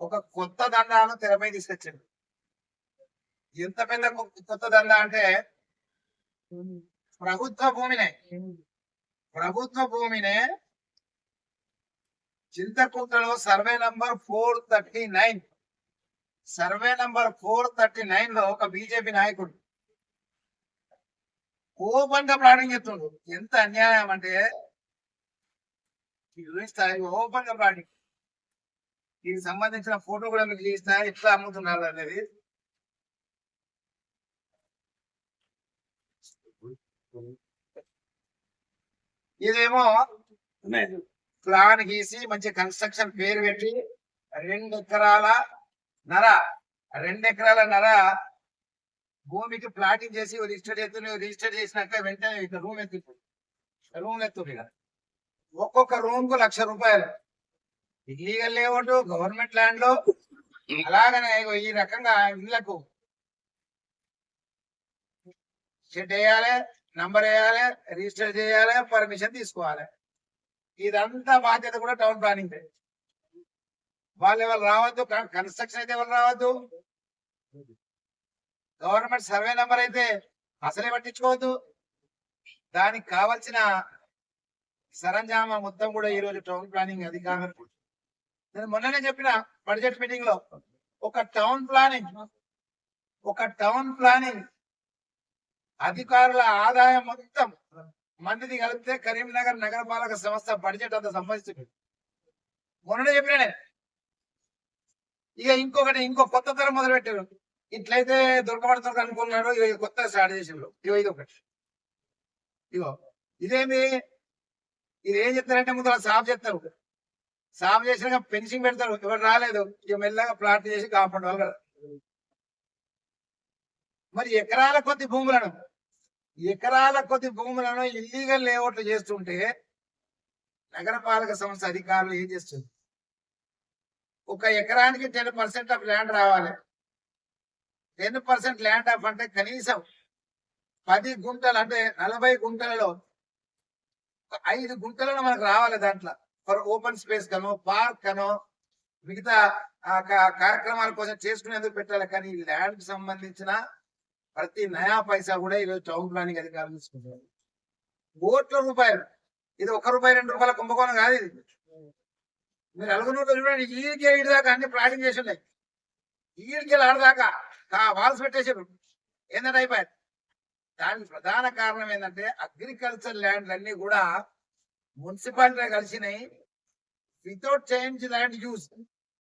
ఒక కొత్త దండాను తెరపై తీసుకొచ్చింది. ఎంత పెద్ద కొత్త దండ అంటే ప్రభుత్వ భూమినే చింతకుంటలో సర్వే నంబర్ 439 లో ఒక బీజేపీ నాయకుడు ఓపెన్ గా ప్లాటింగ్ చేస్తుండు. ఎంత అన్యాయం అంటే ఓపెన్ గా ప్లాటింగ్. దీనికి సంబంధించిన ఫోటో కూడా మీకు చూస్తా ఎట్లా అమ్ముతున్నారు అనేది. ఇదేమో ప్లాన్ గీసి మంచి కన్స్ట్రక్షన్ పేరు పెట్టి 2 ఎకరాల నర భూమికి ప్లాటింగ్ చేసి రిజిస్టర్ చేసినాక వెంటనే రూమ్ ఎత్తుంది. ఒక్కొక్క రూమ్ కు ₹1,00,000. ఇల్లీగల్ లేఅవుట్ గవర్నమెంట్ ల్యాండ్ లో. అలాగనే ఈ రకంగా ఇళ్లకు షెడ్ వేయాలి, నంబర్ వేయాలి, రిజిస్టర్ చేయాలి, పర్మిషన్ తీసుకోవాలి. ఇదంతా బాధ్యత కూడా టౌన్ ప్లానింగ్. వాళ్ళు ఎవరు రావద్దు, కన్స్ట్రక్షన్ అయితే ఎవరు రావద్దు, గవర్నమెంట్ సర్వే నెంబర్ అయితే అసలే పట్టించుకోవద్దు. దానికి కావలసిన సరంజామా మొత్తం కూడా ఈ రోజు టౌన్ ప్లానింగ్ అధికారులు. నేను మొన్ననే చెప్పిన బడ్జెట్ మీటింగ్ లో ఒక టౌన్ ప్లానింగ్ అధికారుల ఆదాయం మొత్తం మందిది కలిపితే కరీంనగర్ నగరపాలక సంస్థ బడ్జెట్ అంత సంపాదిస్తుంది. మొన్ననే చెప్పిన. ఇక ఇంకో కొత్త తరం మొదలు పెట్టారు. ఇట్లయితే దొరకబడుతుంది అనుకున్నాడు. కొత్త స్టార్ట్ చేసిండ్రు. ఇది ఒకటి. ఇదేంది, ఇది ఏం చెప్తారంటే ముందు సాఫ్ చేస్తారు. సాఫ్ చేసినాక ఫెన్సింగ్ పెడతారు. ఎవరు రాలేదు ఇక మెల్లగా ప్లాట్ చేసి కాంపౌండ్ వాళ్ళు. మరి ఎకరాల కొద్ది భూములను ఇల్లీగల్ లేఅవుట్లు చేస్తుంటే నగరపాలక సంస్థ అధికారులు ఏం చేస్తుంది? ఒక ఎకరానికి 10% ఆఫ్ ల్యాండ్ రావాలి. 10% ల్యాండ్ ఆఫ్ అంటే కనీసం 10 గుంటలు అంటే 40 గుంటలలో 5 గుంటలను మనకు రావాలి. దాంట్లో ఫర్ ఓపెన్ స్పేస్ కనో, పార్క్ కనో, మిగతా కార్యక్రమాల కోసం చేసుకునేందుకు పెట్టాలి. కానీ ఈ ల్యాండ్ కి సంబంధించిన ప్రతి నయా పైసా కూడా ఈరోజు టౌన్ ప్లానింగ్ అధికారులు తీసుకుంటారు. కోట్ల రూపాయలు. ఇది ₹1, ₹2 కుంభకోణం కాదు. ఇది మీరు అలుగునూరు చూడండి. ఈడికి దాకా అన్ని ప్లాటింగ్ చేసి ఉన్నాయి. ఈడికి ఆడదాకా వాల్స్ పెట్టేసారు. ఏంటంటే అయిపోయారు. దానికి ప్రధాన కారణం ఏంటంటే అగ్రికల్చర్ ల్యాండ్లు అన్ని కూడా మున్సిపాలిటీ కలిసినాయి. Without change land use